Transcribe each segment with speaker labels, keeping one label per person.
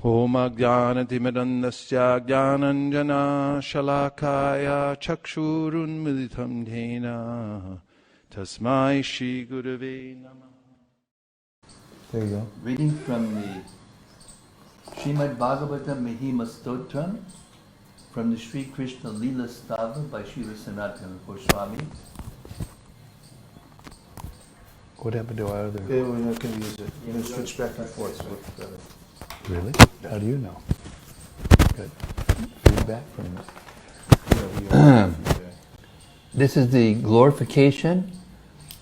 Speaker 1: Om Ajnanatimidandasya Jnananjana Shalakaya Chakshurunmilitam Yena Tasmai Shri Gurave Namah.
Speaker 2: There you go.
Speaker 3: Reading from the Srimad Bhagavatam Mahima Stotram from the Sri Krishna Leela Stava by Srila Sanatana Goswami.
Speaker 2: What happened to our other?
Speaker 4: Yeah, we're not going to use it. We're going to switch back and forth.
Speaker 2: Really? How do you know? Good. Feedback from This is the glorification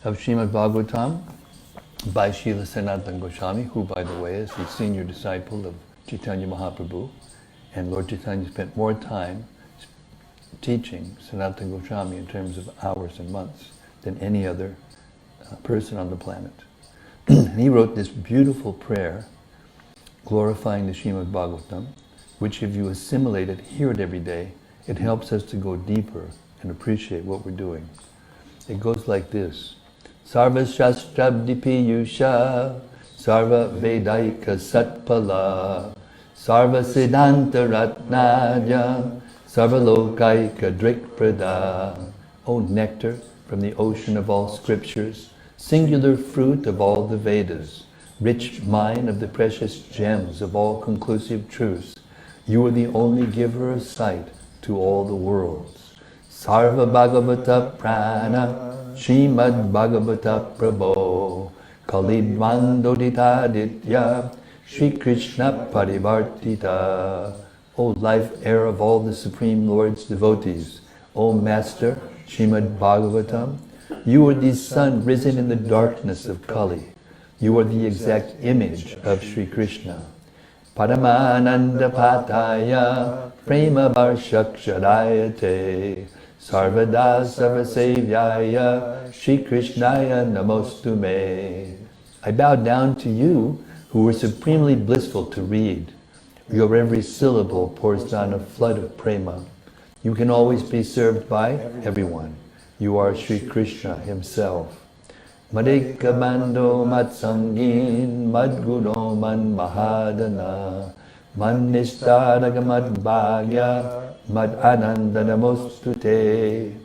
Speaker 2: of Srimad Bhagavatam by Srila Sanatana Goswami, who, by the way, is the senior disciple of Chaitanya Mahaprabhu. And Lord Chaitanya spent more time teaching Sanatana Goswami in terms of hours and months than any other person on the planet. And he wrote this beautiful prayer glorifying the Srimad Bhagavatam, which if you assimilate it, hear it every day, it helps us to go deeper and appreciate what we're doing. It goes like this. Sarva Shastrabdi Yusha Sarva Vedaika Satpala Sarva Siddhanta Ratnaya Sarva Lokaika Drikprada. O nectar from the ocean of all scriptures, singular fruit of all the Vedas, rich mine of the precious gems of all conclusive truths, you are the only giver of sight to all the worlds. Sarva Bhagavata Prana Srimad Bhagavata Prabhu Kalidvandodita Ditya Shri Krishna Parivartita. O life air of all the Supreme Lord's devotees, O Master Srimad Bhagavatam, you are the sun risen in the darkness of Kali. You are the exact image of Sri Krishna. Paramananda Pataya Prema Varshakshadayate Sarvada Sarvasevyaya Shri Krishnaya Namostume. I bow down to you who are supremely blissful to read. Your every syllable pours down a flood of prema. You can always be served by everyone. You are Sri Krishna himself. Madeka Mando Matsangin Madguno Man Mahadana Man Nishtaraga Mad Bhagya Mad Ananda Namostute.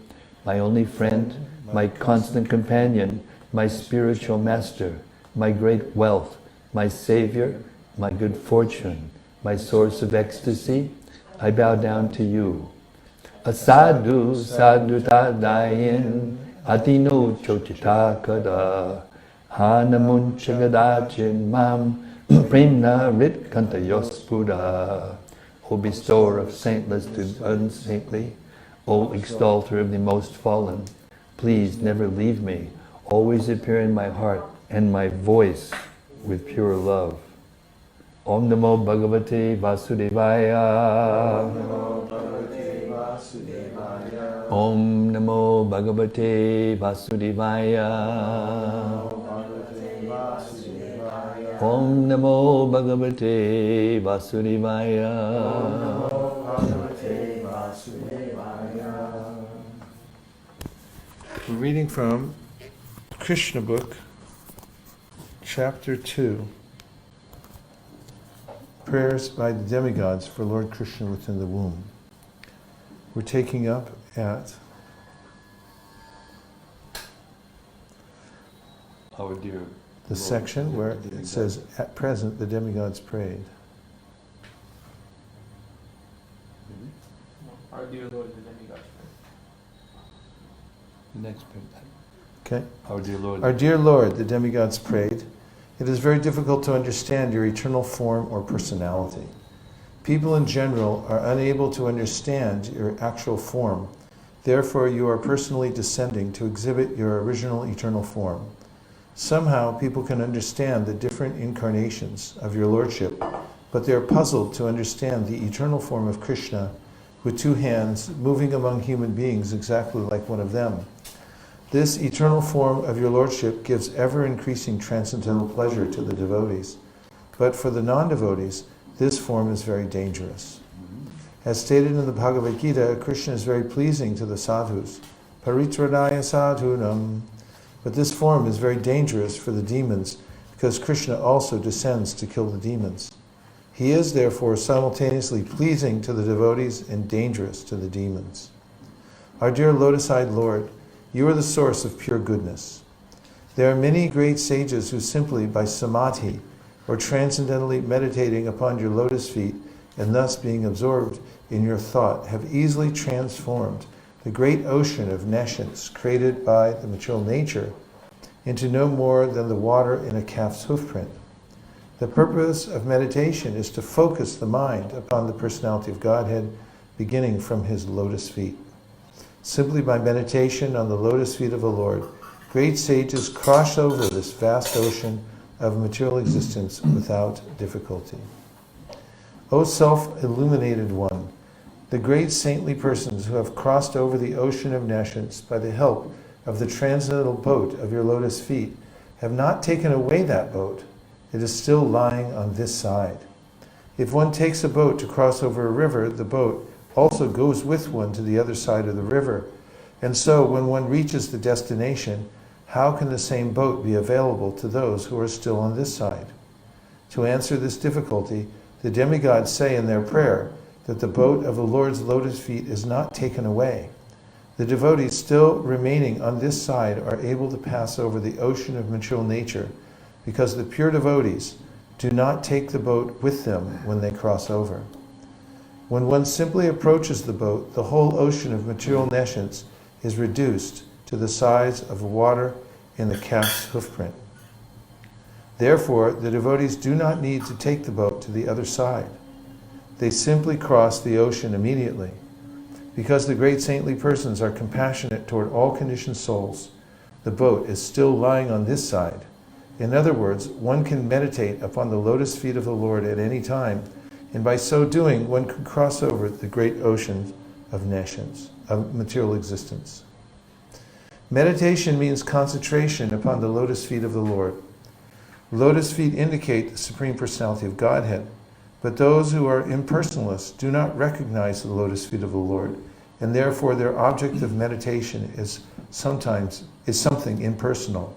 Speaker 2: My only friend, my constant companion, my spiritual master, my great wealth, my savior, my good fortune, my source of ecstasy, I bow down to you. Asadu sadhuta dayin atino chochita kada hanamun chagadachin mam premna rit kanta yospuda. O bestower of saintless to unsaintly, O exalter of the most fallen, please never leave me. Always appear in my heart and my voice with pure love. Om Namo Bhagavate Vasudevaya. Om Namo Bhagavate Vasudevaya. Om Namo Bhagavate Vasudevaya.
Speaker 4: We're reading from Krishna book, chapter 2. Prayers by the demigods for Lord Krishna within the womb. We're taking up at
Speaker 2: Our dear
Speaker 4: the section where it says, at present the demigods prayed.
Speaker 5: Our dear Lord, the demigods prayed.
Speaker 2: next page.
Speaker 4: Okay?
Speaker 2: Our dear Lord.
Speaker 4: Our dear Lord, the demigods prayed, it is very difficult to understand your eternal form or personality. People in general are unable to understand your actual form. Therefore, you are personally descending to exhibit your original eternal form. Somehow, people can understand the different incarnations of your Lordship, but they are puzzled to understand the eternal form of Krishna with two hands moving among human beings exactly like one of them. This eternal form of your Lordship gives ever-increasing transcendental pleasure to the devotees. But for the non-devotees, this form is very dangerous. As stated in the Bhagavad Gita, Krishna is very pleasing to the sadhus. Paritranaya sadhunam. But this form is very dangerous for the demons because Krishna also descends to kill the demons. He is, therefore, simultaneously pleasing to the devotees and dangerous to the demons. Our dear lotus-eyed Lord, you are the source of pure goodness. There are many great sages who simply by samadhi, or transcendentally meditating upon your lotus feet and thus being absorbed in your thought, have easily transformed the great ocean of nescience created by the material nature into no more than the water in a calf's hoofprint. The purpose of meditation is to focus the mind upon the personality of Godhead, beginning from his lotus feet. Simply by meditation on the lotus feet of the Lord, great sages cross over this vast ocean of material existence without difficulty. O self-illuminated one, the great saintly persons who have crossed over the ocean of nescience by the help of the transcendental boat of your lotus feet have not taken away that boat. It is still lying on this side. If one takes a boat to cross over a river, the boat also goes with one to the other side of the river. And so when one reaches the destination, how can the same boat be available to those who are still on this side? To answer this difficulty, the demigods say in their prayer that the boat of the Lord's lotus feet is not taken away. The devotees still remaining on this side are able to pass over the ocean of material nature because the pure devotees do not take the boat with them when they cross over. When one simply approaches the boat, the whole ocean of material nescience is reduced to the size of water in the calf's hoofprint. Therefore, the devotees do not need to take the boat to the other side. They simply cross the ocean immediately. Because the great saintly persons are compassionate toward all conditioned souls, the boat is still lying on this side. In other words, one can meditate upon the lotus feet of the Lord at any time, and by so doing, one can cross over the great ocean of nescience, of material existence. Meditation means concentration upon the lotus feet of the Lord. Lotus feet indicate the Supreme Personality of Godhead, but those who are impersonalists do not recognize the lotus feet of the Lord, and therefore their object of meditation is something impersonal.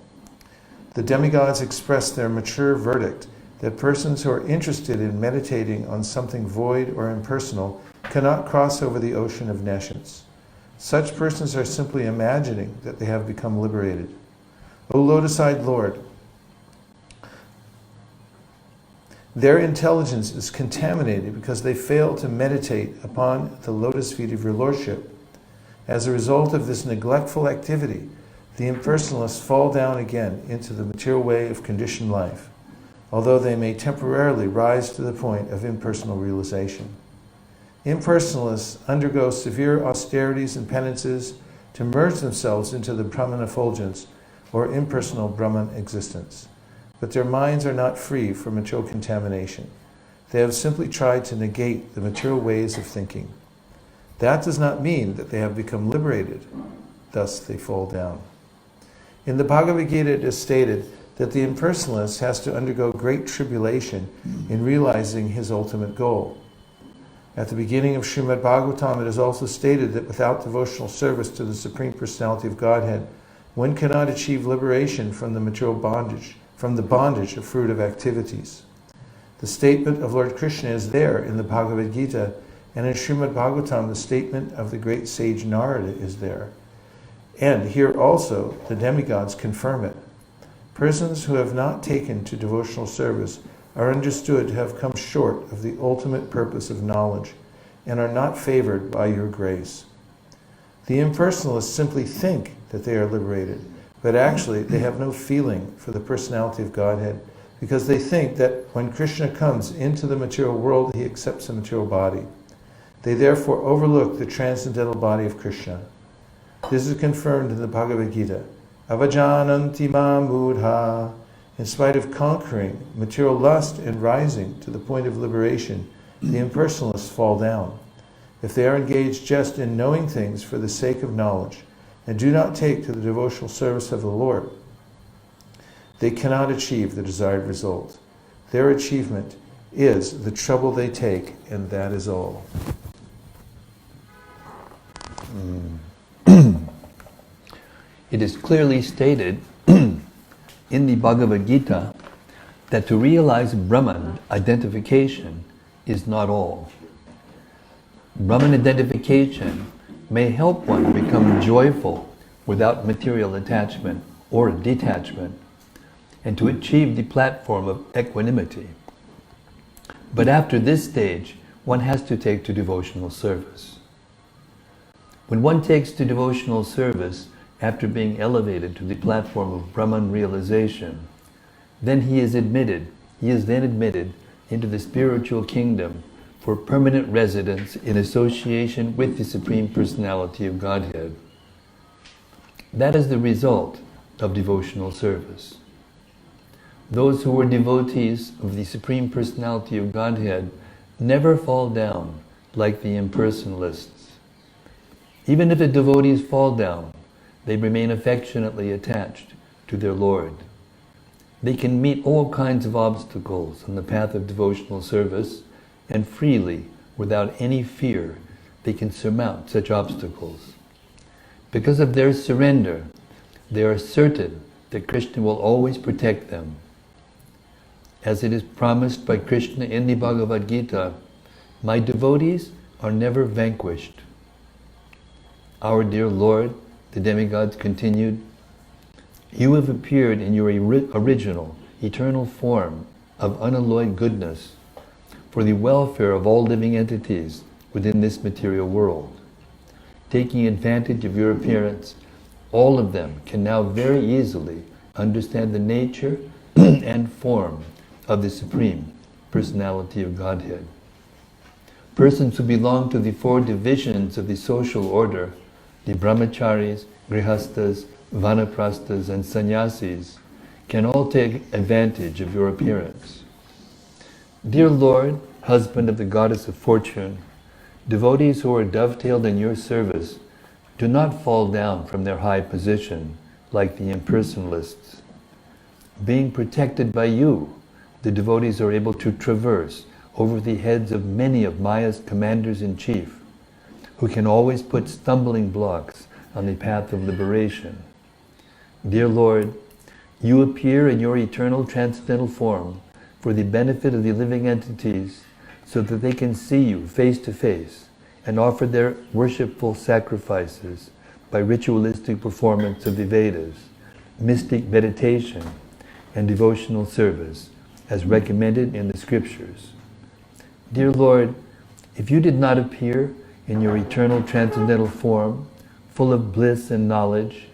Speaker 4: The demigods express their mature verdict that persons who are interested in meditating on something void or impersonal cannot cross over the ocean of nescience. Such persons are simply imagining that they have become liberated. O lotus-eyed Lord, their intelligence is contaminated because they fail to meditate upon the lotus feet of your Lordship. As a result of this neglectful activity, the impersonalists fall down again into the material way of conditioned life, although they may temporarily rise to the point of impersonal realization. Impersonalists undergo severe austerities and penances to merge themselves into the Brahman effulgence or impersonal Brahman existence. But their minds are not free from material contamination. They have simply tried to negate the material ways of thinking. That does not mean that they have become liberated. Thus they fall down. In the Bhagavad Gita it is stated that the impersonalist has to undergo great tribulation in realizing his ultimate goal. At the beginning of Srimad Bhagavatam it is also stated that without devotional service to the Supreme Personality of Godhead, one cannot achieve liberation from the material bondage, from the bondage of fruitive activities. The statement of Lord Krishna is there in the Bhagavad Gita, and in Srimad Bhagavatam the statement of the great sage Narada is there. And here also the demigods confirm it. Persons who have not taken to devotional service are understood to have come short of the ultimate purpose of knowledge and are not favored by your grace. The impersonalists simply think that they are liberated, but actually they have no feeling for the personality of Godhead because they think that when Krishna comes into the material world, he accepts a material body. They therefore overlook the transcendental body of Krishna. This is confirmed in the Bhagavad Gita. Avajananti ma mudha. In spite of conquering material lust and rising to the point of liberation, the impersonalists fall down. If they are engaged just in knowing things for the sake of knowledge, and do not take to the devotional service of the Lord, they cannot achieve the desired result. Their achievement is the trouble they take, and that is all.
Speaker 2: It is clearly stated in the Bhagavad Gita that to realize Brahman identification is not all. Brahman identification may help one become joyful without material attachment or detachment, and to achieve the platform of equanimity. But after this stage, one has to take to devotional service. When one takes to devotional service after being elevated to the platform of Brahman realization, then he is then admitted into the spiritual kingdom for permanent residence in association with the Supreme Personality of Godhead. That is the result of devotional service. Those who are devotees of the Supreme Personality of Godhead never fall down like the impersonalists. Even if the devotees fall down, they remain affectionately attached to their Lord. They can meet all kinds of obstacles on the path of devotional service, and freely, without any fear, they can surmount such obstacles. Because of their surrender, they are certain that Krishna will always protect them. As it is promised by Krishna in the Bhagavad Gita, "My devotees are never vanquished." Our dear Lord, the demigods continued, "You have appeared in your original, eternal form of unalloyed goodness for the welfare of all living entities within this material world. Taking advantage of your appearance, all of them can now very easily understand the nature and form of the Supreme Personality of Godhead. Persons who belong to the four divisions of the social order, the brahmacharis, grihastas, vanaprasthas, and sannyasis, can all take advantage of your appearance. Dear Lord, husband of the goddess of fortune, devotees who are dovetailed in your service do not fall down from their high position like the impersonalists. Being protected by you, the devotees are able to traverse over the heads of many of Maya's commanders-in-chief, who can always put stumbling blocks on the path of liberation. Dear Lord, you appear in your eternal transcendental form for the benefit of the living entities so that they can see you face to face and offer their worshipful sacrifices by ritualistic performance of the Vedas, mystic meditation, and devotional service as recommended in the scriptures. Dear Lord, if you did not appear in your eternal transcendental form, full of bliss and knowledge,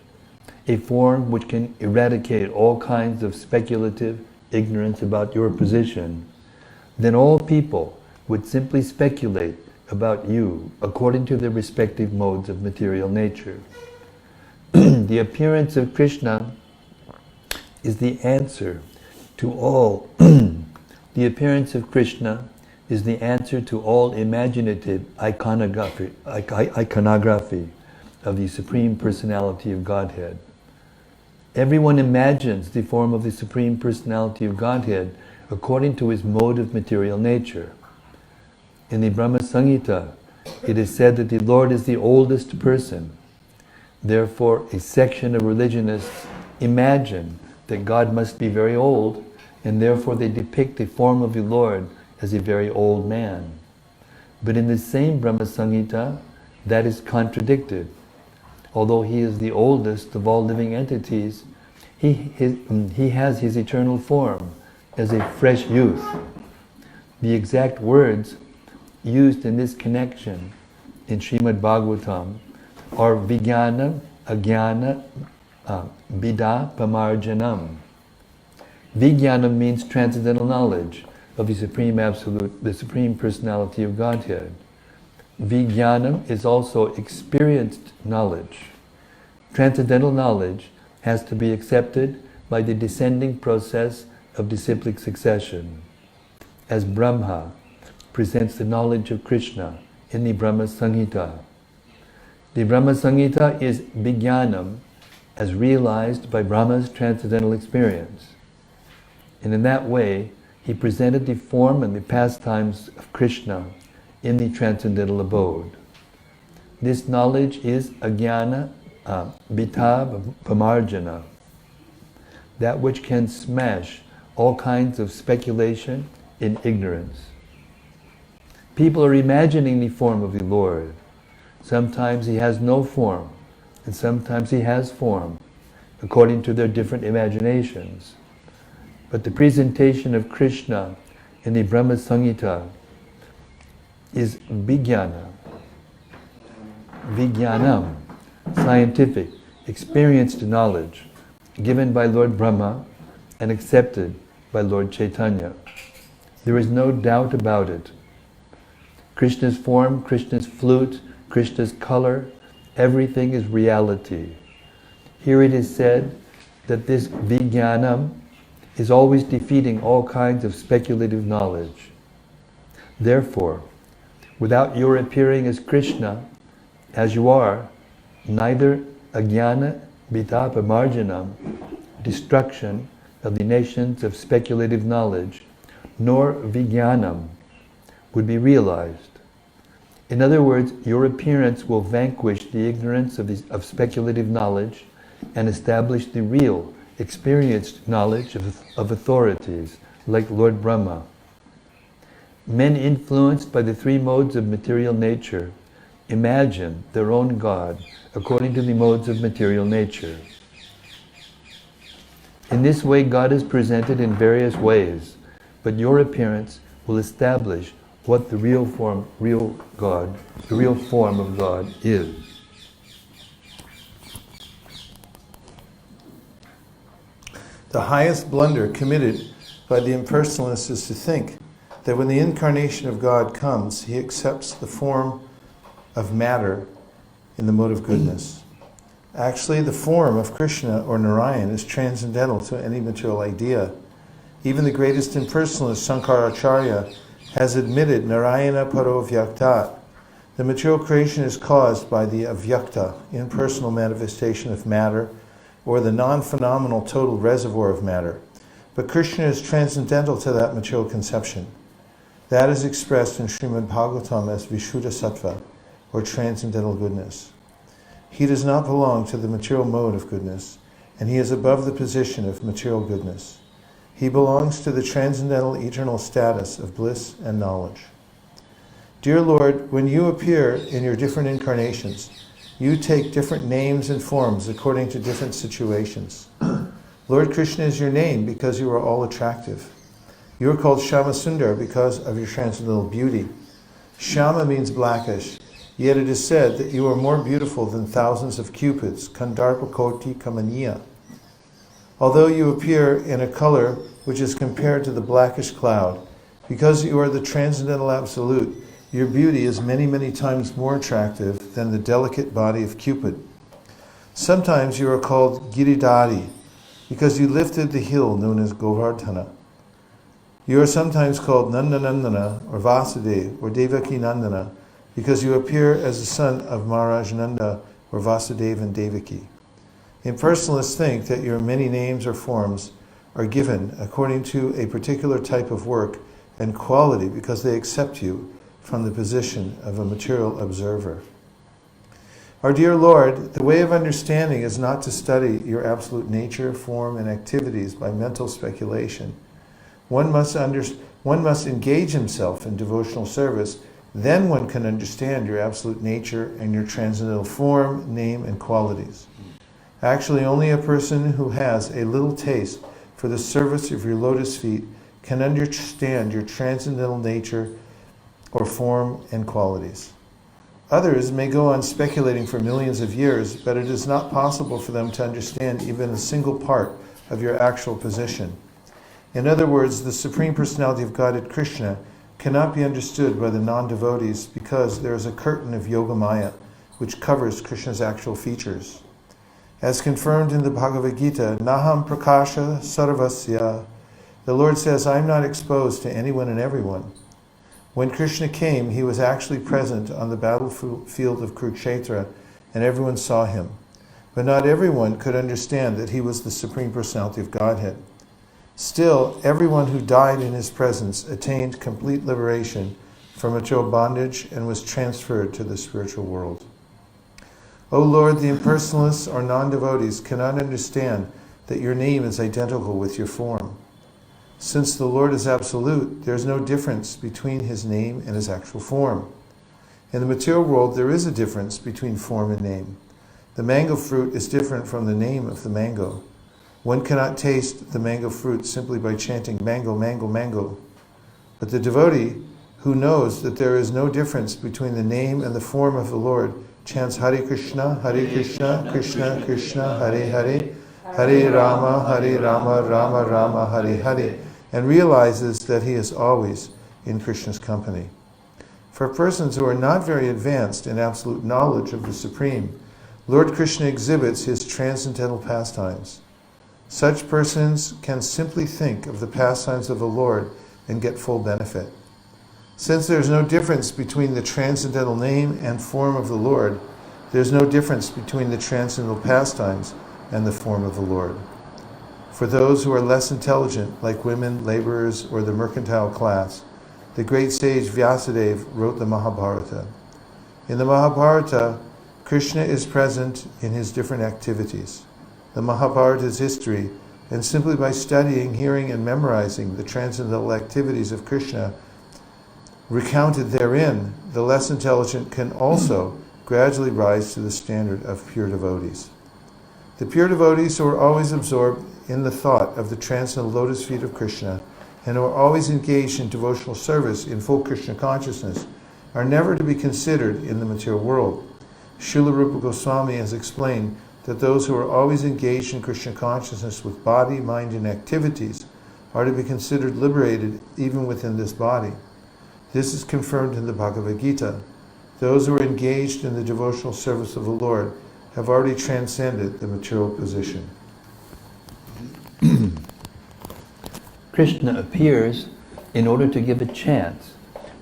Speaker 2: a form which can eradicate all kinds of speculative ignorance about your position, then all people would simply speculate about you according to their respective modes of material nature. The appearance of Krishna is the answer to all the appearance of Krishna is the answer to all imaginative iconography of the Supreme Personality of Godhead. Everyone imagines the form of the Supreme Personality of Godhead according to his mode of material nature. In the Brahma Samhita, it is said that the Lord is the oldest person. Therefore, a section of religionists imagine that God must be very old, and therefore they depict the form of the Lord as a very old man. But in the same Brahma Samhita, that is contradicted. Although he is the oldest of all living entities, he has his eternal form as a fresh youth. The exact words used in this connection in Srimad Bhagavatam are Vijnana, Ajnana, Bida, Pamarjanam. Vijnana means transcendental knowledge of the Supreme Absolute, the Supreme Personality of Godhead. Vijnanam is also experienced knowledge. Transcendental knowledge has to be accepted by the descending process of disciplic succession. As Brahma presents the knowledge of Krishna in the Brahma Samhita. The Brahma Samhita is Vijnanam as realized by Brahma's transcendental experience. And in that way, he presented the form and the pastimes of Krishna in the transcendental abode. This knowledge is Ajnana, Bita, Pamarjana, that which can smash all kinds of speculation in ignorance. People are imagining the form of the Lord. Sometimes he has no form, and sometimes he has form, according to their different imaginations. But the presentation of Krishna in the Brahma Samhita is vijnana, vijnanam, scientific, experienced knowledge, given by Lord Brahma and accepted by Lord Chaitanya. There is no doubt about it. Krishna's form, Krishna's flute, Krishna's color, everything is reality. Here it is said that this vijnanam is always defeating all kinds of speculative knowledge. Therefore, without your appearing as Krishna, as you are, neither ajnana vitapa marjanam, destruction of the nations of speculative knowledge, nor vijnanam would be realized. In other words, your appearance will vanquish the ignorance of speculative knowledge and establish the real, experienced knowledge of authorities, like Lord Brahma. Men influenced by the three modes of material nature imagine their own God according to the modes of material nature. In this way, God is presented in various ways, but your appearance will establish what the real form of God is.
Speaker 4: The highest blunder committed by the impersonalist is to think that when the incarnation of God comes, he accepts the form of matter in the mode of goodness. Actually, the form of Krishna or Narayan is transcendental to any material idea. Even the greatest impersonalist, Shankaracharya, has admitted Narayana Paro Vyaktat. The material creation is caused by the avyakta, impersonal manifestation of matter, or the non-phenomenal total reservoir of matter. But Krishna is transcendental to that material conception. That is expressed in Srimad Bhagavatam as Vishuddha Sattva, or transcendental goodness. He does not belong to the material mode of goodness, and he is above the position of material goodness. He belongs to the transcendental eternal status of bliss and knowledge. Dear Lord, when you appear in your different incarnations, you take different names and forms according to different situations. Lord Krishna is your name because you are all attractive. You are called Shama Sundar because of your transcendental beauty. Shama means blackish, yet it is said that you are more beautiful than thousands of cupids, Kandarpa Koti Kamaniya. Although you appear in a color which is compared to the blackish cloud, because you are the transcendental absolute, your beauty is many, many times more attractive than the delicate body of Cupid. Sometimes you are called Giridhari, because you lifted the hill known as Govardhana. You are sometimes called Nandanandana, or Vasudev, or Devaki Nandana, because you appear as the son of Maharaj Nanda, or Vasudeva and Devaki. Impersonalists think that your many names or forms are given according to a particular type of work and quality because they accept you from the position of a material observer. Our dear Lord, the way of understanding is not to study your absolute nature, form, and activities by mental speculation. One must engage himself in devotional service, then one can understand your absolute nature and your transcendental form, name, and qualities. Actually, only a person who has a little taste for the service of your lotus feet can understand your transcendental nature or form and qualities. Others may go on speculating for millions of years, but it is not possible for them to understand even a single part of your actual position. In other words, the Supreme Personality of Godhead Krishna cannot be understood by the non-devotees because there is a curtain of Yogamaya which covers Krishna's actual features. As confirmed in the Bhagavad Gita, Naham Prakasha Sarvasya, the Lord says, I am not exposed to anyone and everyone. When Krishna came, he was actually present on the battlefield of Kurukshetra, and everyone saw him. But not everyone could understand that he was the Supreme Personality of Godhead. Still, everyone who died in his presence attained complete liberation from material bondage and was transferred to the spiritual world. O Lord, the impersonalists or non-devotees cannot understand that your name is identical with your form. Since the Lord is absolute, there is no difference between his name and his actual form. In the material world, there is a difference between form and name. The mango fruit is different from the name of the mango. One cannot taste the mango fruit simply by chanting mango, mango, mango. But the devotee who knows that there is no difference between the name and the form of the Lord chants Hare Krishna, Krishna Krishna, Hare Hare, Hare Rama, Rama Rama, Hare Hare, and realizes that he is always in Krishna's company. For persons who are not very advanced in absolute knowledge of the Supreme, Lord Krishna exhibits his transcendental pastimes. Such persons can simply think of the pastimes of the Lord and get full benefit. Since there is no difference between the transcendental name and form of the Lord, there is no difference between the transcendental pastimes and the form of the Lord. For those who are less intelligent, like women, laborers, or the mercantile class, the great sage Vyasadeva wrote the Mahabharata. In the Mahabharata, Krishna is present in his different activities. The Mahabharata is history, and simply by studying, hearing, and memorizing the transcendental activities of Krishna recounted therein, the less intelligent can also gradually rise to the standard of pure devotees. The pure devotees who are always absorbed in the thought of the transcendental lotus feet of Krishna and who are always engaged in devotional service in full Krishna consciousness are never to be considered in the material world. Srila Rupa Goswami has explained that those who are always engaged in Krishna consciousness with body, mind, and activities are to be considered liberated even within this body. This is confirmed in the Bhagavad Gita. Those who are engaged in the devotional service of the Lord have already transcended the material position.
Speaker 2: Krishna appears in order to give a chance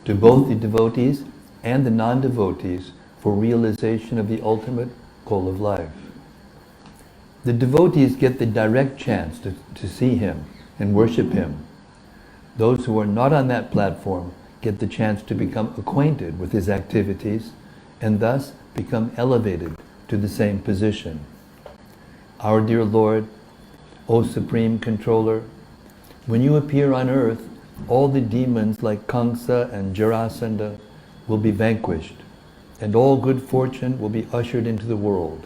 Speaker 2: to both the devotees and the non-devotees for realization of the ultimate goal of life. The devotees get the direct chance to see him and worship him. Those who are not on that platform get the chance to become acquainted with his activities and thus become elevated to the same position. Our dear Lord, O Supreme Controller, when you appear on earth, all the demons like Kamsa and Jarasandha will be vanquished, and all good fortune will be ushered into the world.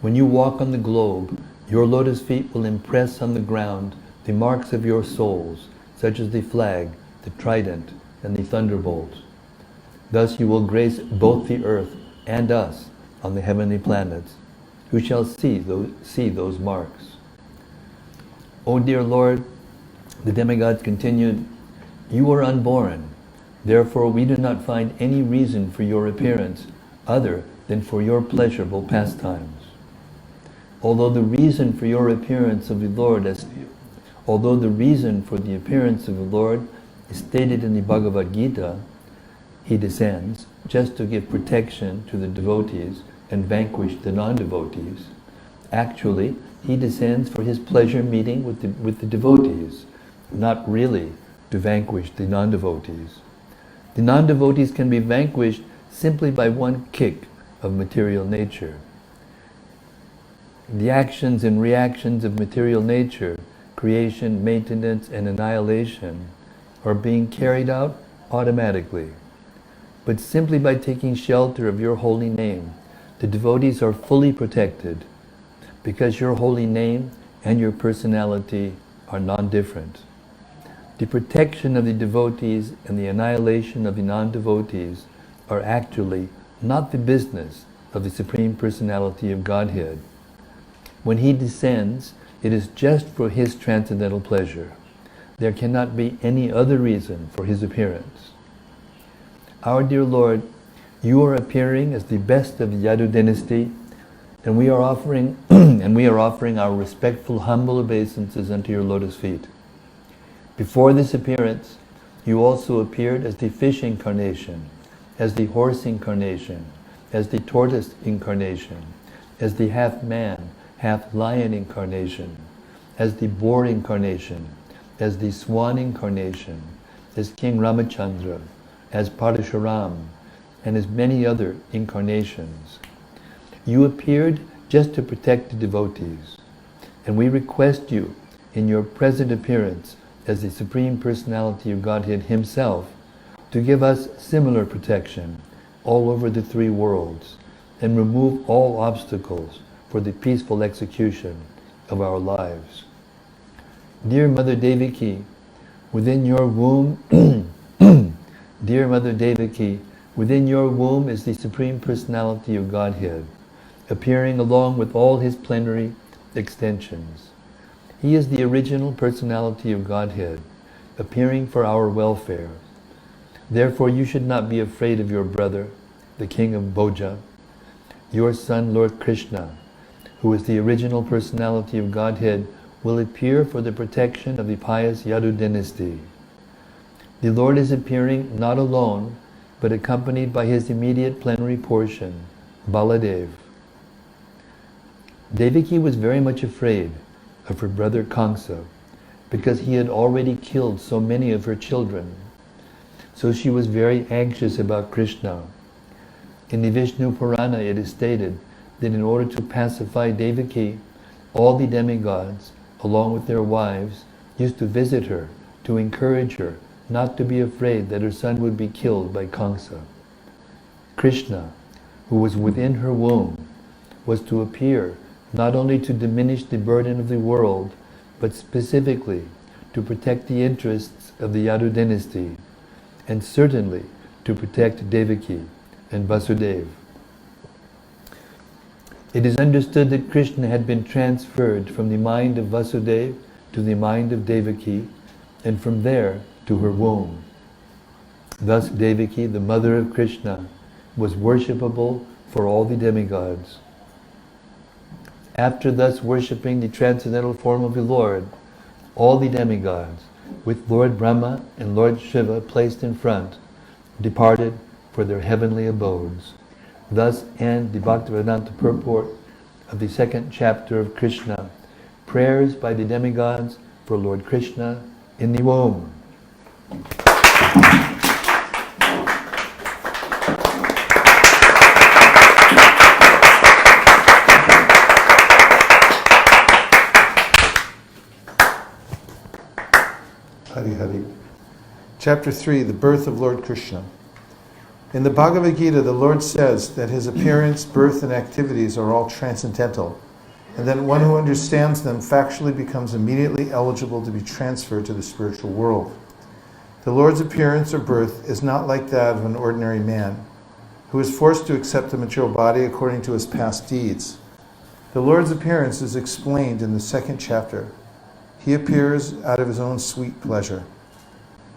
Speaker 2: When you walk on the globe, your lotus feet will impress on the ground the marks of your souls, such as the flag, the trident, and the thunderbolt. Thus you will grace both the earth and us on the heavenly planets, who shall see those marks. O dear Lord, the demigods continued, you are unborn, therefore we do not find any reason for your appearance other than for your pleasurable pastimes. Although the reason for your appearance of the Lord is stated in the Bhagavad Gita, he descends just to give protection to the devotees and vanquish the non-devotees. Actually, he descends for his pleasure meeting with the devotees, not really to vanquish the non-devotees. The non-devotees can be vanquished simply by one kick of material nature. The actions and reactions of material nature, creation, maintenance, and annihilation, are being carried out automatically. But simply by taking shelter of your holy name, the devotees are fully protected, because your holy name and your personality are non-different. The protection of the devotees and the annihilation of the non-devotees are actually not the business of the Supreme Personality of Godhead. When he descends, it is just for his transcendental pleasure. There cannot be any other reason for his appearance. Our dear Lord, you are appearing as the best of the Yadu dynasty, and we are offering our respectful, humble obeisances unto your lotus feet. Before this appearance, you also appeared as the fish incarnation, as the horse incarnation, as the tortoise incarnation, as the half-man, half-lion incarnation, as the boar incarnation, as the swan incarnation, as King Ramachandra, as Parashuram, and as many other incarnations. You appeared just to protect the devotees, and we request you, in your present appearance, as the Supreme Personality of Godhead Himself to give us similar protection all over the three worlds and remove all obstacles for the peaceful execution of our lives. Dear Mother Devaki, within your womb, dear Mother Devaki, within your womb is the Supreme Personality of Godhead, appearing along with all His plenary extensions. He is the original Personality of Godhead, appearing for our welfare. Therefore you should not be afraid of your brother, the King of Bhoja, your son Lord Krishna, who is the original Personality of Godhead, will appear for the protection of the pious Yadu dynasty. The Lord is appearing not alone, but accompanied by His immediate plenary portion, Baladev. Devaki was very much afraid of her brother Kamsa, because he had already killed so many of her children. So she was very anxious about Krishna. In the Vishnu Purana it is stated that in order to pacify Devaki, all the demigods, along with their wives, used to visit her to encourage her not to be afraid that her son would be killed by Kamsa. Krishna, who was within her womb, was to appear not only to diminish the burden of the world, but specifically to protect the interests of the Yadu dynasty, and certainly to protect Devaki and Vasudeva. It is understood that Krishna had been transferred from the mind of Vasudeva to the mind of Devaki, and from there to her womb. Thus Devaki, the mother of Krishna, was worshipable for all the demigods. After thus worshipping the transcendental form of the Lord, all the demigods, with Lord Brahma and Lord Shiva placed in front, departed for their heavenly abodes. Thus end the Bhaktivedanta purport of the second chapter of Krishna, prayers by the demigods for Lord Krishna in the womb.
Speaker 4: Hari Hari. Chapter 3, the birth of Lord Krishna. In the Bhagavad Gita, the Lord says that His appearance, birth, and activities are all transcendental, and that one who understands them factually becomes immediately eligible to be transferred to the spiritual world. The Lord's appearance or birth is not like that of an ordinary man, who is forced to accept a material body according to his past deeds. The Lord's appearance is explained in the second chapter. He appears out of His own sweet pleasure.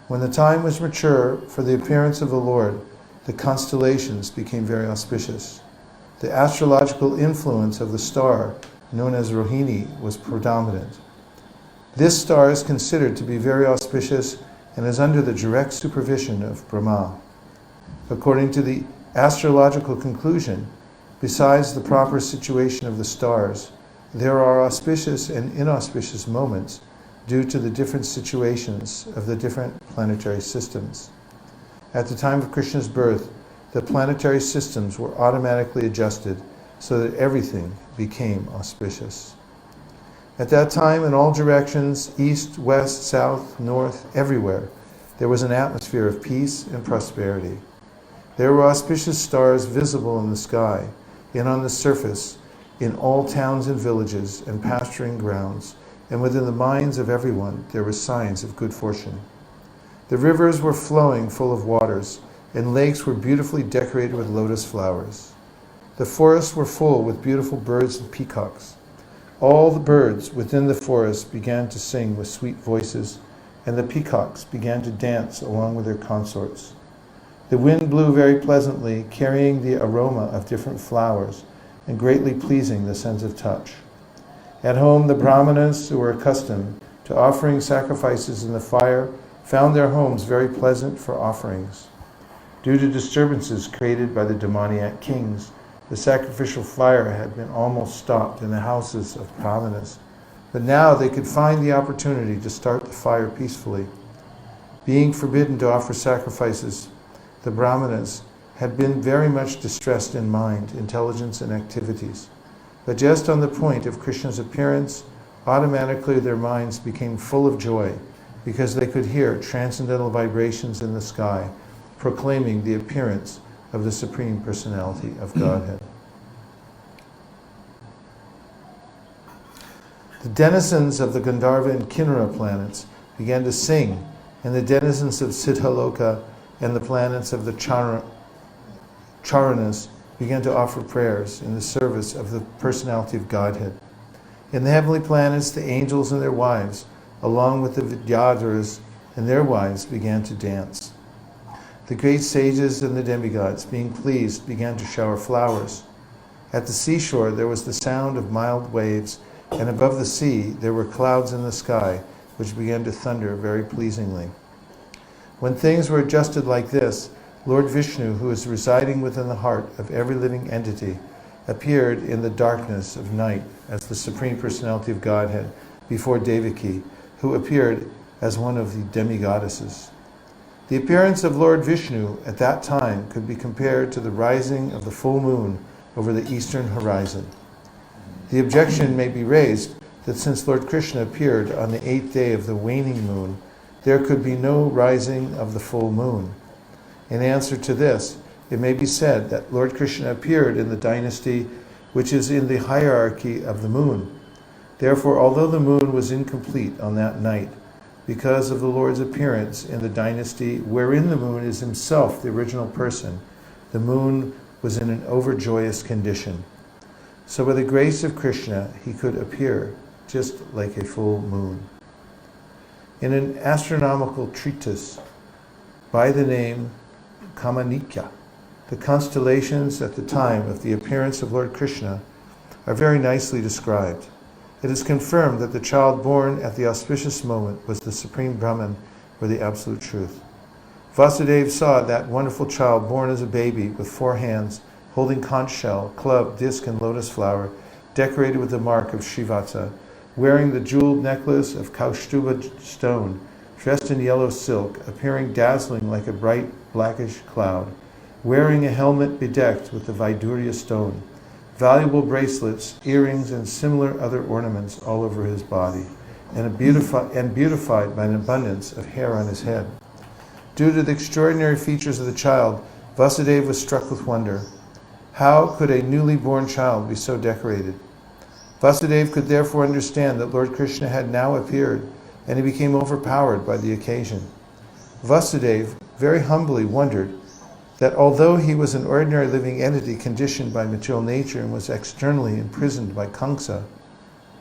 Speaker 4: When the time was mature for the appearance of the Lord, the constellations became very auspicious. The astrological influence of the star, known as Rohini, was predominant. This star is considered to be very auspicious and is under the direct supervision of Brahma. According to the astrological conclusion, besides the proper situation of the stars, there are auspicious and inauspicious moments due to the different situations of the different planetary systems. At the time of Krishna's birth, the planetary systems were automatically adjusted so that everything became auspicious. At that time, in all directions, east, west, south, north, everywhere, there was an atmosphere of peace and prosperity. There were auspicious stars visible in the sky and on the surface, in all towns and villages and pasturing grounds, and within the minds of everyone there were signs of good fortune. The rivers were flowing full of waters, and lakes were beautifully decorated with lotus flowers. The forests were full with beautiful birds and peacocks. All the birds within the forest began to sing with sweet voices, and the peacocks began to dance along with their consorts. The wind blew very pleasantly, carrying the aroma of different flowers, and greatly pleasing the sense of touch. At home, the brahmanas, who were accustomed to offering sacrifices in the fire, found their homes very pleasant for offerings. Due to disturbances created by the demoniac kings, the sacrificial fire had been almost stopped in the houses of brahmanas, but now they could find the opportunity to start the fire peacefully. Being forbidden to offer sacrifices, the brahmanas had been very much distressed in mind, intelligence, and activities. But just on the point of Krishna's appearance, automatically their minds became full of joy, because they could hear transcendental vibrations in the sky, proclaiming the appearance of the Supreme Personality of Godhead. The denizens of the Gandharva and Kinnara planets began to sing, and the denizens of Siddhaloka and the planets of the Charanas began to offer prayers in the service of the Personality of Godhead. In the heavenly planets, the angels and their wives, along with the Vidyadharas and their wives, began to dance. The great sages and the demigods, being pleased, began to shower flowers. At the seashore there was the sound of mild waves, and above the sea there were clouds in the sky, which began to thunder very pleasingly. When things were adjusted like this, Lord Vishnu, who is residing within the heart of every living entity, appeared in the darkness of night as the Supreme Personality of Godhead before Devaki, who appeared as one of the demigoddesses. The appearance of Lord Vishnu at that time could be compared to the rising of the full moon over the eastern horizon. The objection may be raised that since Lord Krishna appeared on the 8th day of the waning moon, there could be no rising of the full moon. In answer to this, it may be said that Lord Krishna appeared in the dynasty which is in the hierarchy of the moon. Therefore, although the moon was incomplete on that night, because of the Lord's appearance in the dynasty wherein the moon is himself the original person, the moon was in an overjoyous condition. So by the grace of Krishna, he could appear just like a full moon. In an astronomical treatise by the name Kamanikya, the constellations at the time of the appearance of Lord Krishna are very nicely described. It is confirmed that the child born at the auspicious moment was the Supreme Brahman, or the Absolute Truth. Vasudeva saw that wonderful child born as a baby with 4 hands, holding conch shell, club, disc, and lotus flower, decorated with the mark of Srivatsa, wearing the jeweled necklace of Kaustuba stone, dressed in yellow silk, appearing dazzling like a bright blackish cloud, wearing a helmet bedecked with the Vaidurya stone, valuable bracelets, earrings, and similar other ornaments all over his body, and beautified by an abundance of hair on his head. Due to the extraordinary features of the child, Vasudeva was struck with wonder. How could a newly born child be so decorated? Vasudeva could therefore understand that Lord Krishna had now appeared, and he became overpowered by the occasion. Vasudeva very humbly wondered that although he was an ordinary living entity conditioned by material nature and was externally imprisoned by Kamsa,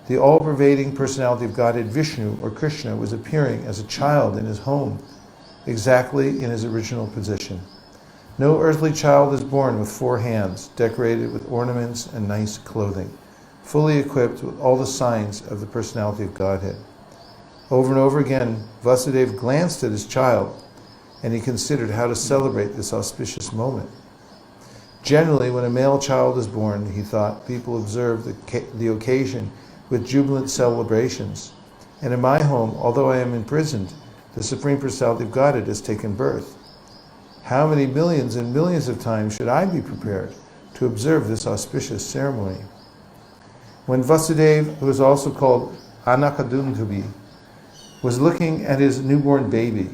Speaker 4: the all-pervading personality of Godhead Vishnu, or Krishna, was appearing as a child in his home, exactly in his original position. No earthly child is born with 4 hands, decorated with ornaments and nice clothing, fully equipped with all the signs of the personality of Godhead. Over and over again, Vasudeva glanced at his child, and he considered how to celebrate this auspicious moment. Generally, when a male child is born, he thought, people observe the occasion with jubilant celebrations. And in my home, although I am imprisoned, the Supreme Personality of Godhead has taken birth. How many millions and millions of times should I be prepared to observe this auspicious ceremony? When Vasudeva, who is also called Anakadundubi, was looking at his newborn baby,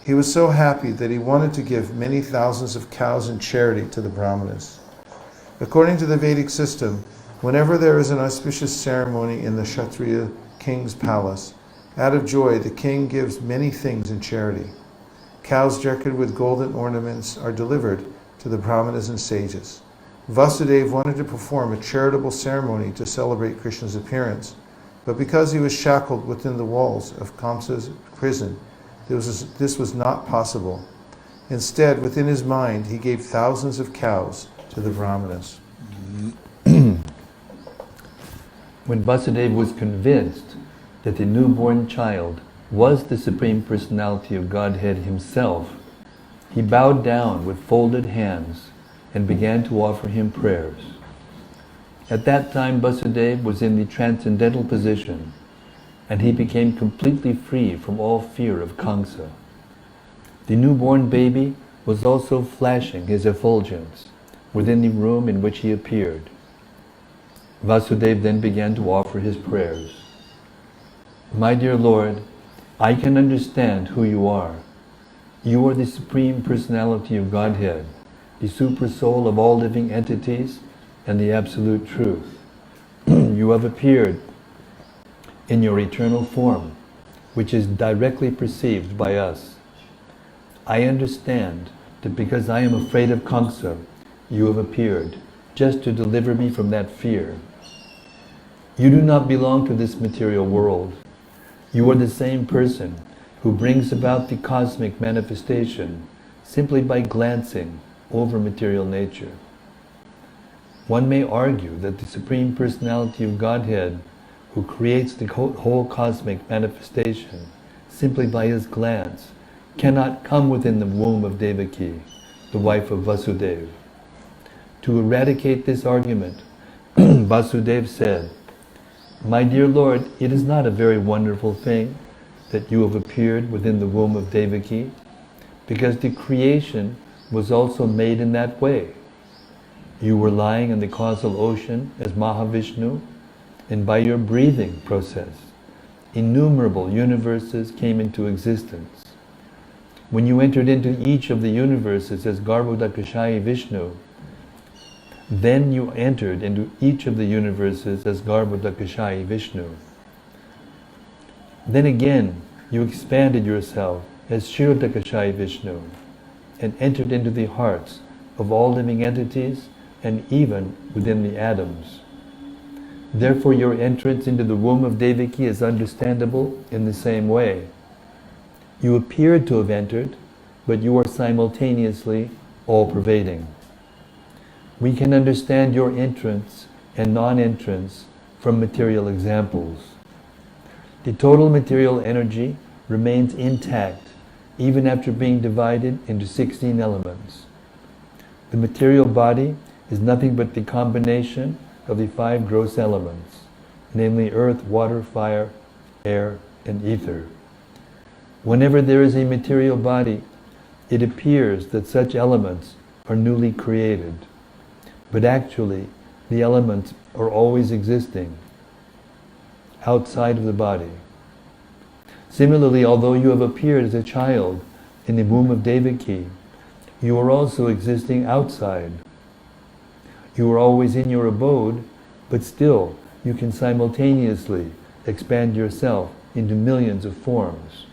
Speaker 4: he was so happy that he wanted to give many thousands of cows in charity to the Brahmanas. According to the Vedic system, whenever there is an auspicious ceremony in the Kshatriya king's palace, out of joy the king gives many things in charity. Cows decorated with golden ornaments are delivered to the Brahmanas and sages. Vasudeva wanted to perform a charitable ceremony to celebrate Krishna's appearance, but because he was shackled within the walls of Kamsa's prison, this was not possible. Instead, within his mind, he gave thousands of cows to the Brahmanas.
Speaker 2: When Vasudeva was convinced that the newborn child was the Supreme Personality of Godhead himself, he bowed down with folded hands and began to offer him prayers. At that time, Vasudeva was in the transcendental position, and he became completely free from all fear of Kamsa. The newborn baby was also flashing his effulgence within the room in which he appeared. Vasudeva then began to offer his prayers. My dear Lord, I can understand who you are. You are the Supreme Personality of Godhead, the Super Soul of all living entities, and the Absolute Truth. You have appeared in your eternal form, which is directly perceived by us. I understand that because I am afraid of Kamsa, you have appeared, just to deliver me from that fear. You do not belong to this material world. You are the same person who brings about the cosmic manifestation simply by glancing over material nature. One may argue that the Supreme Personality of Godhead, who creates the whole cosmic manifestation simply by his glance, cannot come within the womb of Devaki, the wife of Vasudeva. To eradicate this argument, Vasudeva said, "My dear Lord, it is not a very wonderful thing that you have appeared within the womb of Devaki, because the creation was also made in that way. You were lying in the causal ocean as Mahavishnu, and by your breathing process, innumerable universes came into existence. When you entered into each of the universes as Garbhodakashayi Vishnu, then you entered into each of the universes as Garbhodakashayi Vishnu. Then again, you expanded yourself as Kshirodakashayi Vishnu and entered into the hearts of all living entities and even within the atoms. Therefore your entrance into the womb of Devaki is understandable in the same way. You appeared to have entered, but you are simultaneously all-pervading. We can understand your entrance and non-entrance from material examples. The total material energy remains intact even after being divided into 16 elements. The material body is nothing but the combination of the 5 gross elements, namely earth, water, fire, air, and ether. Whenever there is a material body, it appears that such elements are newly created. But actually, the elements are always existing outside of the body. Similarly, although you have appeared as a child in the womb of Devaki, you are also existing outside. You are always in your abode, but still you can simultaneously expand yourself into millions of forms.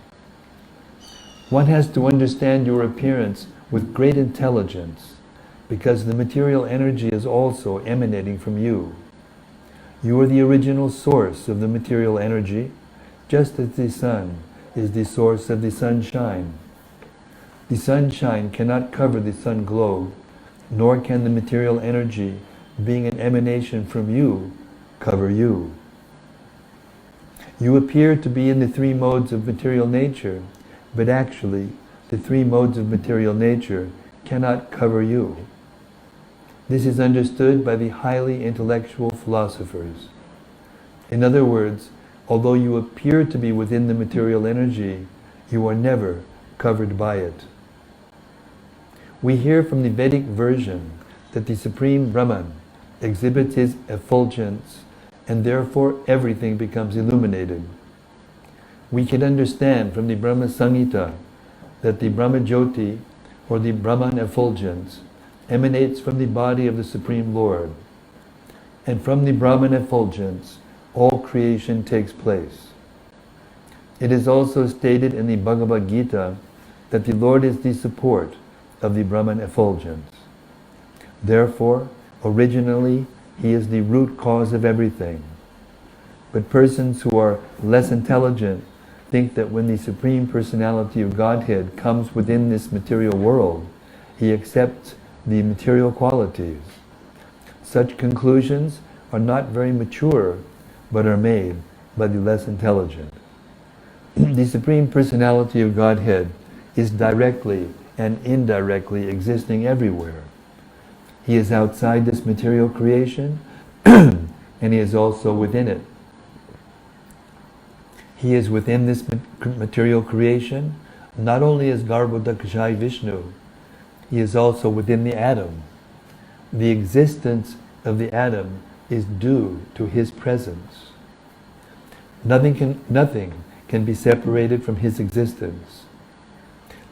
Speaker 2: One has to understand your appearance with great intelligence, because the material energy is also emanating from you. You are the original source of the material energy, just as the sun is the source of the sunshine. The sunshine cannot cover the sun globe, nor can the material energy, being an emanation from you, cover you. You appear to be in the 3 modes of material nature, but actually the 3 modes of material nature cannot cover you. This is understood by the highly intellectual philosophers. In other words, although you appear to be within the material energy, you are never covered by it. We hear from the Vedic version that the Supreme Brahman exhibits his effulgence, and therefore everything becomes illuminated. We can understand from the Brahma Samhita that the Brahma Jyoti, or the Brahman effulgence, emanates from the body of the Supreme Lord. And from the Brahman effulgence, all creation takes place. It is also stated in the Bhagavad Gita that the Lord is the support of the Brahman effulgence. Therefore, originally, he is the root cause of everything. But persons who are less intelligent think that when the Supreme Personality of Godhead comes within this material world, he accepts the material qualities. Such conclusions are not very mature, but are made by the less intelligent. The Supreme Personality of Godhead is directly and indirectly existing everywhere. He is outside this material creation, and he is also within it. He is within this material creation, not only as Garbhodakashayi Vishnu, he is also within the atom. The existence of the atom is due to his presence. Nothing can can be separated from his existence.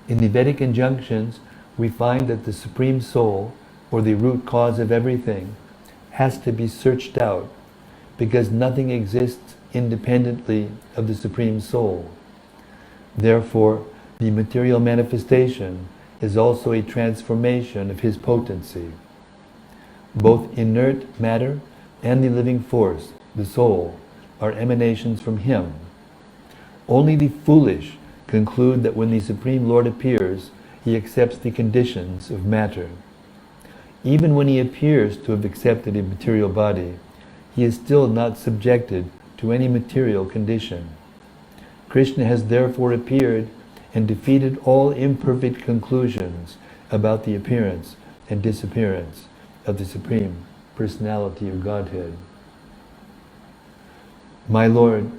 Speaker 2: In the Vedic injunctions, we find that the Supreme Soul, or the root cause of everything, has to be searched out, because nothing exists independently of the Supreme Soul. Therefore, the material manifestation is also a transformation of his potency. Both inert matter and the living force, the soul, are emanations from him. Only the foolish conclude that when the Supreme Lord appears, he accepts the conditions of matter. Even when he appears to have accepted a material body, he is still not subjected to any material condition. Krishna has therefore appeared and defeated all imperfect conclusions about the appearance and disappearance of the Supreme Personality of Godhead. My Lord,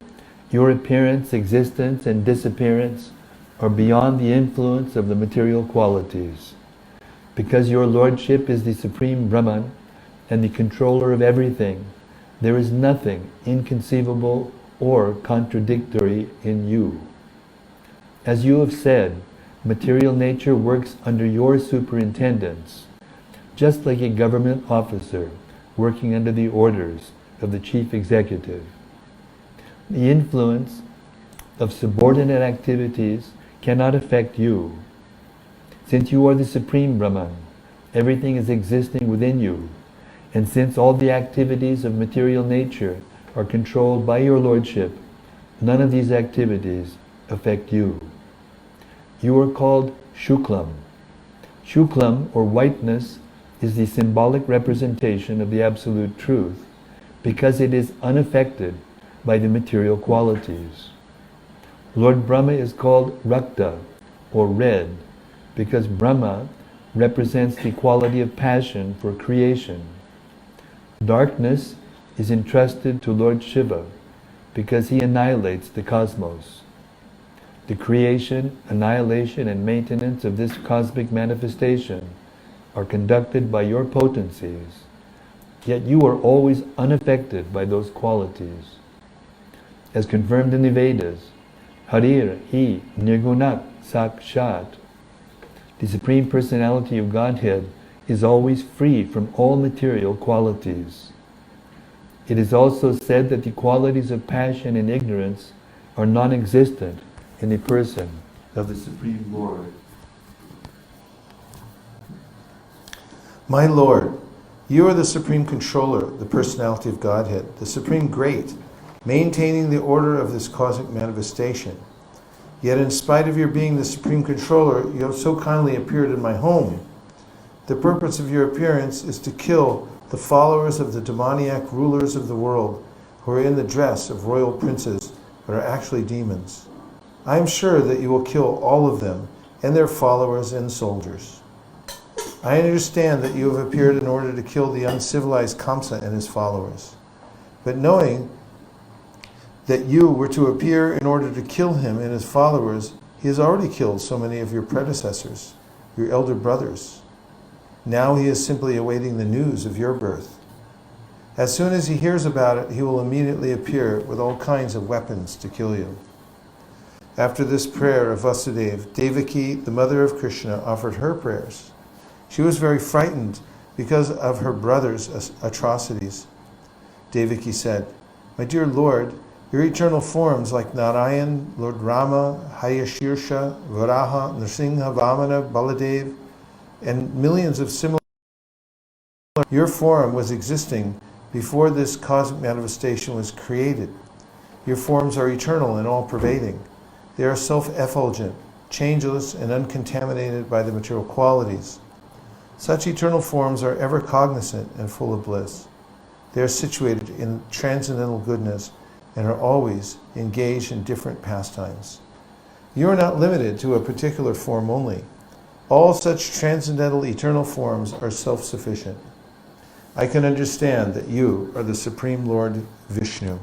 Speaker 2: your appearance, existence, and disappearance are beyond the influence of the material qualities. Because your Lordship is the Supreme Brahman and the controller of everything, there is nothing inconceivable or contradictory in you. As you have said, material nature works under your superintendence, just like a government officer working under the orders of the chief executive. The influence of subordinate activities cannot affect you. Since you are the Supreme Brahman, everything is existing within you, and since all the activities of material nature are controlled by your Lordship, none of these activities affect you. You are called Shuklam. Shuklam, or whiteness, is the symbolic representation of the Absolute Truth, because it is unaffected by the material qualities. Lord Brahma is called Rakta, or red, because Brahma represents the quality of passion for creation. Darkness is entrusted to Lord Shiva, because he annihilates the cosmos. The creation, annihilation, and maintenance of this cosmic manifestation are conducted by your potencies, yet you are always unaffected by those qualities. As confirmed in the Vedas, Harir hi nirgunat sakshat, the Supreme Personality of Godhead is always free from all material qualities. It is also said that the qualities of passion and ignorance are non-existent in the person of the Supreme Lord.
Speaker 4: My Lord, you are the Supreme Controller, the Personality of Godhead, the Supreme Great, maintaining the order of this cosmic manifestation. Yet in spite of your being the Supreme Controller, you have so kindly appeared in my home. The purpose of your appearance is to kill the followers of the demoniac rulers of the world, who are in the dress of royal princes, but are actually demons. I am sure that you will kill all of them, and their followers and soldiers. I understand that you have appeared in order to kill the uncivilized Kamsa and his followers. But knowing that you were to appear in order to kill him and his followers, he has already killed so many of your predecessors, your elder brothers. Now he is simply awaiting the news of your birth. As soon as he hears about it, he will immediately appear with all kinds of weapons to kill you. After this prayer of Vasudeva, Devaki, the mother of Krishna, offered her prayers. She was very frightened because of her brother's atrocities. Devaki said, "My dear Lord, your eternal forms like Narayan, Lord Rama, Hayashirsha, Varaha, Nrsimha, Vamana, Baladev, and millions of similar, your form was existing before this cosmic manifestation was created. Your forms are eternal and all-pervading. They are self-effulgent, changeless, and uncontaminated by the material qualities. Such eternal forms are ever cognizant and full of bliss. They are situated in transcendental goodness and are always engaged in different pastimes. You are not limited to a particular form only. All such transcendental eternal forms are self-sufficient. I can understand that you are the Supreme Lord Vishnu."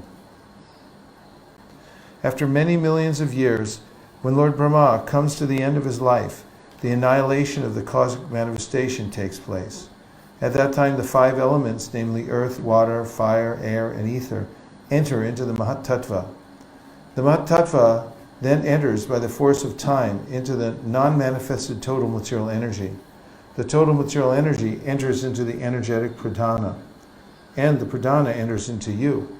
Speaker 4: After many millions of years, when Lord Brahma comes to the end of his life, the annihilation of the cosmic manifestation takes place. At that time, the 5 elements, namely earth, water, fire, air, and ether, enter into the Mahatattva. The Mat-tattva then enters by the force of time into the non-manifested total material energy. The total material energy enters into the energetic pradhana, and the pradhana enters into you.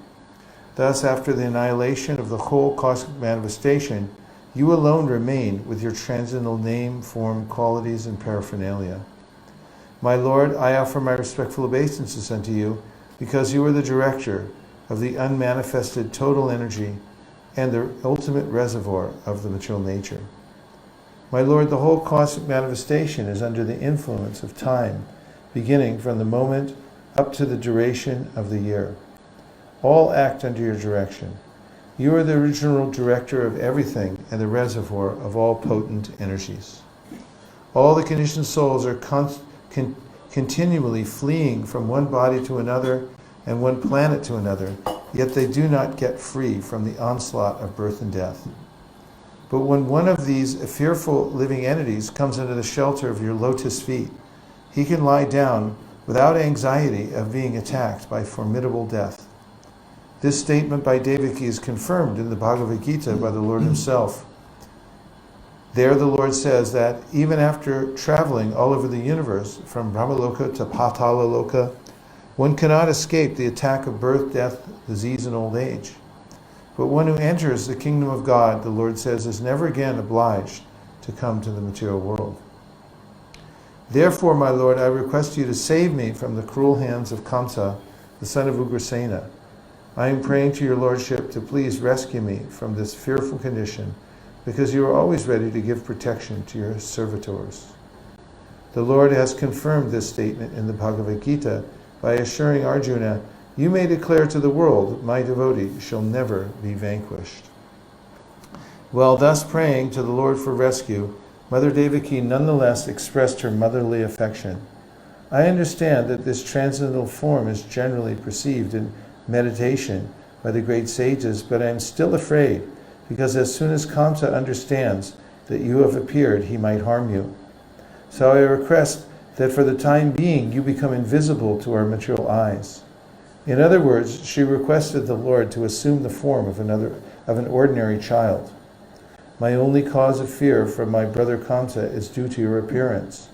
Speaker 4: Thus, after the annihilation of the whole cosmic manifestation, you alone remain with your transcendental name, form, qualities, and paraphernalia. My Lord, I offer my respectful obeisances unto you, because you are the director of the unmanifested total energy and the ultimate reservoir of the material nature. My Lord, the whole cosmic manifestation is under the influence of time, beginning from the moment up to the duration of the year. All act under your direction. You are the original director of everything and the reservoir of all potent energies. All the conditioned souls are continually fleeing from one body to another and one planet to another, yet they do not get free from the onslaught of birth and death. But when one of these fearful living entities comes under the shelter of your lotus feet, he can lie down without anxiety of being attacked by formidable death. This statement by Devaki is confirmed in the Bhagavad Gita by the Lord himself. There the Lord says that even after traveling all over the universe, from Brahmaloka to Patala Loka, one cannot escape the attack of birth, death, disease, and old age. But one who enters the kingdom of God, the Lord says, is never again obliged to come to the material world. Therefore, my Lord, I request you to save me from the cruel hands of Kamsa, the son of Ugrasena. I am praying to your Lordship to please rescue me from this fearful condition, because you are always ready to give protection to your servitors. The Lord has confirmed this statement in the Bhagavad Gita by assuring Arjuna, you may declare to the world, my devotee shall never be vanquished. While thus praying to the Lord for rescue, Mother Devaki nonetheless expressed her motherly affection. I understand that this transcendental form is generally perceived in meditation by the great sages, but I am still afraid, because as soon as Kamsa understands that you have appeared, he might harm you. So I request that for the time being you become invisible to our material eyes. In other words, she requested the Lord to assume the form of an ordinary child. My only cause of fear from my brother Kamsa is due to your appearance.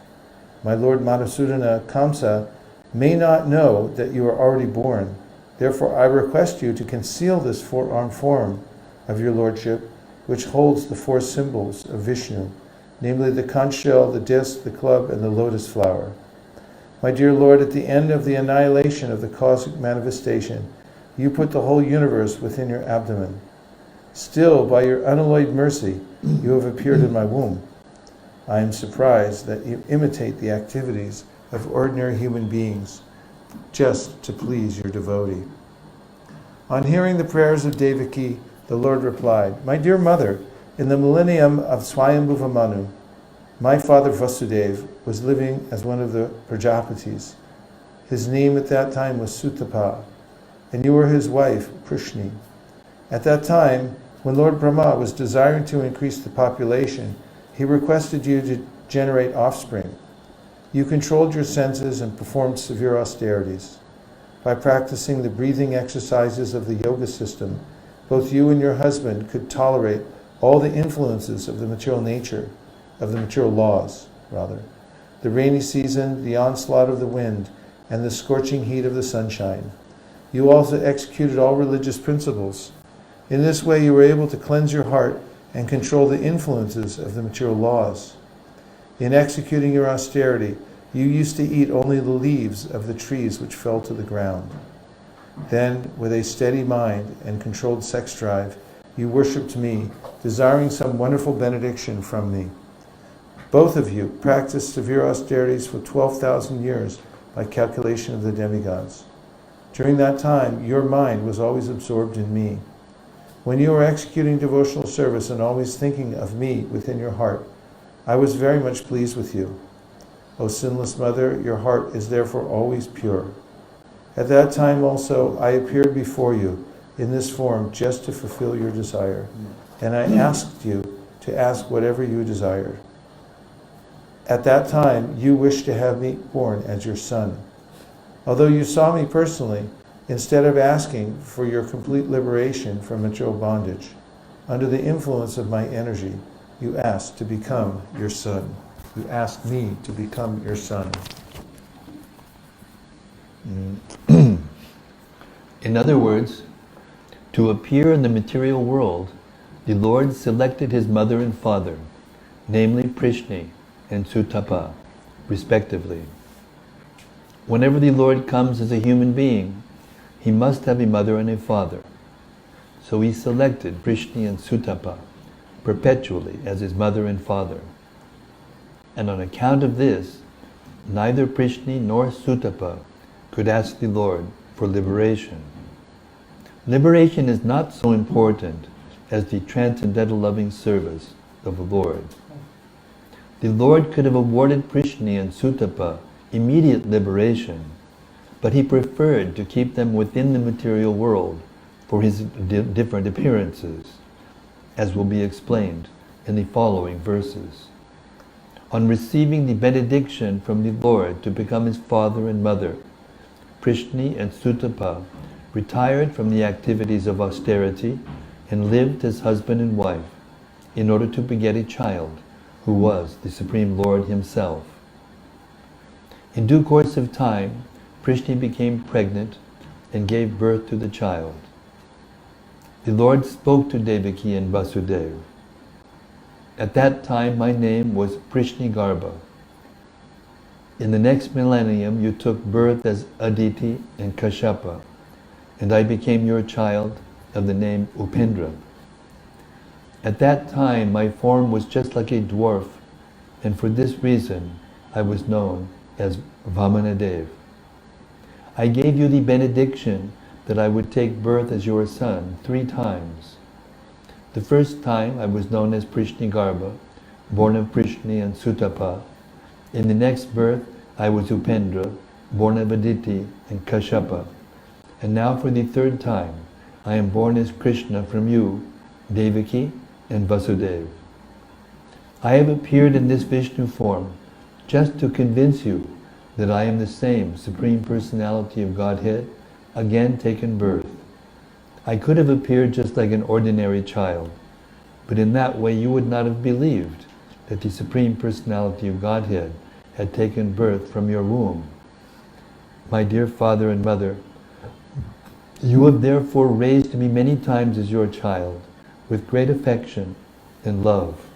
Speaker 4: My Lord Madhusudana, Kamsa may not know that you are already born. Therefore I request you to conceal this forearm form of your Lordship, which holds the four symbols of Vishnu, namely the conch shell, the disc, the club, and the lotus flower. My dear Lord, at the end of the annihilation of the cosmic manifestation, you put the whole universe within your abdomen. Still, by your unalloyed mercy, you have appeared in my womb. I am surprised that you imitate the activities of ordinary human beings just to please your devotee. On hearing the prayers of Devaki, the Lord replied, my dear mother, in the millennium of Swayambhuva Manu, my father Vasudeva was living as one of the Prajapatis. His name at that time was Sutapa, and you were his wife, Prishni. At that time, when Lord Brahma was desiring to increase the population, he requested you to generate offspring. You controlled your senses and performed severe austerities. By practicing the breathing exercises of the yoga system, both you and your husband could tolerate all the influences of the material nature, of the material laws, rather. The rainy season, the onslaught of the wind, and the scorching heat of the sunshine. You also executed all religious principles. In this way you were able to cleanse your heart and control the influences of the material laws. In executing your austerity, you used to eat only the leaves of the trees which fell to the ground. Then, with a steady mind and controlled sex drive, you worshipped me, desiring some wonderful benediction from me. Both of you practiced severe austerities for 12,000 years by calculation of the demigods. During that time, your mind was always absorbed in me. When you were executing devotional service and always thinking of me within your heart, I was very much pleased with you. O sinless mother, your heart is therefore always pure. At that time also, I appeared before you in this form just to fulfill your desire, and I asked you to ask whatever you desired. At that time, you wished to have me born as your son. Although you saw me personally, instead of asking for your complete liberation from material bondage, Under the influence of my energy, you asked to become your son. You asked me to become your son.
Speaker 2: In other words, to appear in the material world, the Lord selected his mother and father, namely Prishni and Sutapa, respectively. Whenever the Lord comes as a human being, he must have a mother and a father. So he selected Prishni and Sutapa perpetually as his mother and father. And on account of this, neither Prishni nor Sutapa could ask the Lord for liberation. Liberation is not so important as the transcendental loving service of the Lord. The Lord could have awarded Prishni and Sutapa immediate liberation, but he preferred to keep them within the material world for his different appearances, as will be explained in the following verses. On receiving the benediction from the Lord to become his father and mother, Prishni and Sutapa retired from the activities of austerity and lived as husband and wife in order to beget a child who was the Supreme Lord himself. In due course of time, Prishni became pregnant and gave birth to the child. The Lord spoke to Devaki and Vasudeva. At that time my name was Prishni Garbha. In the next millennium you took birth as Aditi and Keshava, and I became your child of the name Upendra. At that time my form was just like a dwarf, and for this reason I was known as Vamanadev. I gave you the benediction that I would take birth as your son 3 times. The first time I was known as Prishni Garbha, born of Prishni and Sutapa. In the next birth I was Upendra, born of Aditi and Keshava. And now for the 3rd time I am born as Krishna from you, Devaki and Vasudeva. I have appeared in this Vishnu form just to convince you that I am the same Supreme Personality of Godhead, again taken birth. I could have appeared just like an ordinary child, but in that way you would not have believed that the Supreme Personality of Godhead had taken birth from your womb. My dear father and mother, you have therefore raised me many times as your child, with great affection and love,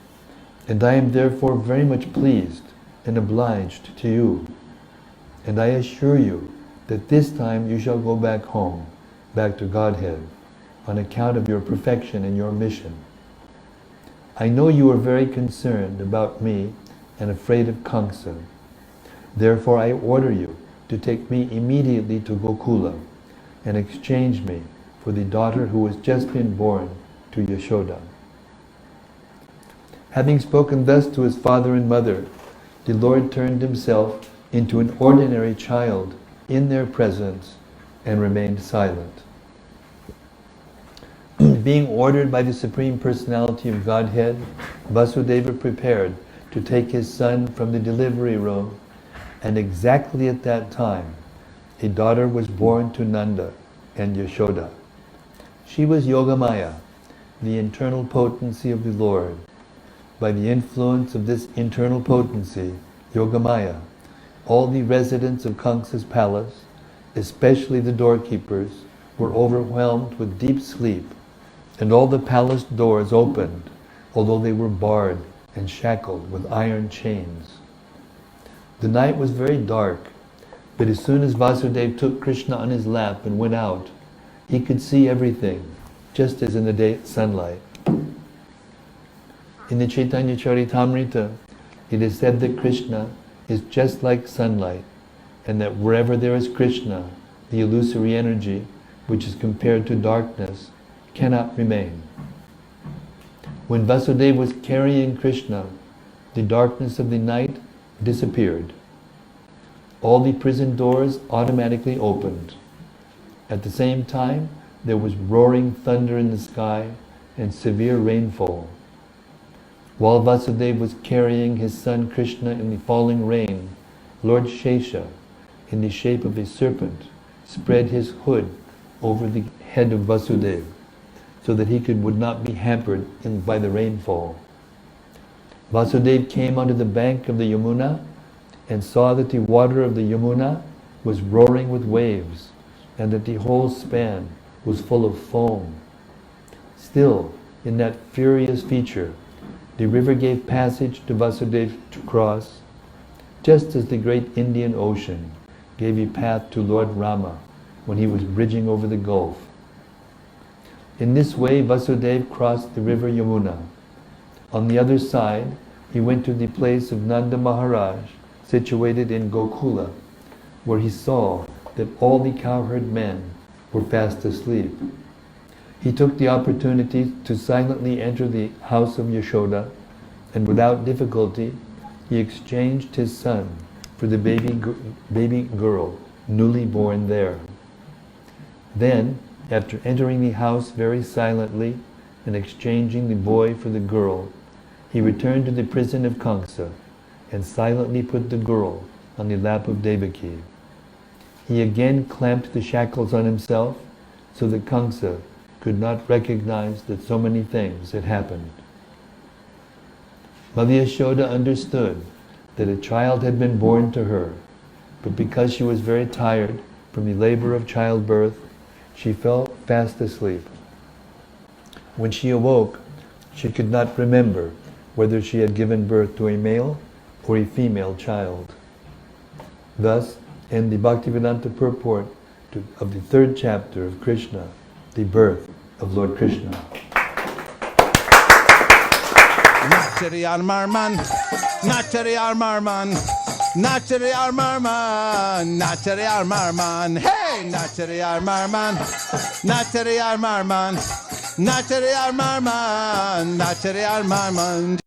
Speaker 2: and I am therefore very much pleased and obliged to you. And I assure you that this time you shall go back home, back to Godhead, on account of your perfection and your mission. I know you are very concerned about me and afraid of Kamsa. Therefore I order you to take me immediately to Gokula and exchange me for the daughter who has just been born to Yashoda. Having spoken thus to his father and mother, the Lord turned himself into an ordinary child in their presence and remained silent. Being ordered by the Supreme Personality of Godhead, Vasudeva prepared to take his son from the delivery room, and exactly at that time a daughter was born to Nanda and Yashoda. She was Yogamaya, the internal potency of the Lord. By the influence of this internal potency, Yogamaya, all the residents of Kamsa's palace, especially the doorkeepers, were overwhelmed with deep sleep, and all the palace doors opened, although they were barred and shackled with iron chains. The night was very dark, but as soon as Vasudeva took Krishna on his lap and went out, he could see everything, just as in the day sunlight. In the Chaitanya Charitamrita, it is said that Krishna is just like sunlight, and that wherever there is Krishna, the illusory energy, which is compared to darkness, cannot remain. When Vasudeva was carrying Krishna, the darkness of the night disappeared. All the prison doors automatically opened. At the same time, there was roaring thunder in the sky and severe rainfall. While Vasudeva was carrying his son Krishna in the falling rain, Lord Shesha, in the shape of a serpent, spread his hood over the head of Vasudeva. so that he would not be hampered by the rainfall. Vasudeva came onto the bank of the Yamuna and saw that the water of the Yamuna was roaring with waves, and that the whole span was full of foam. Still, in that furious feature, the river gave passage to Vasudeva to cross, just as the great Indian Ocean gave a path to Lord Rama when he was bridging over the gulf. In this way, Vasudeva crossed the river Yamuna. On the other side, he went to the place of Nanda Maharaj, situated in Gokula, where he saw that all the cowherd men were fast asleep. He took the opportunity to silently enter the house of Yashoda, and without difficulty, he exchanged his son for the baby girl newly born there. Then, after entering the house very silently and exchanging the boy for the girl, he returned to the prison of Kamsa and silently put the girl on the lap of Devaki. He again clamped the shackles on himself so that Kamsa could not recognize that so many things had happened. Mother Yashoda understood that a child had been born to her, but because she was very tired from the labor of childbirth, she fell fast asleep. When she awoke, she could not remember whether she had given birth to a male or a female child. Thus, in the Bhaktivedanta purport of the 3rd chapter of Krishna, the birth of Lord Krishna.
Speaker 1: Natari Armarman, Natari Armarman, Natari Armarman, Natari Armarman, hey, Natari Armarman, Natari Armarman, Natari Armarman, Natari Armarman.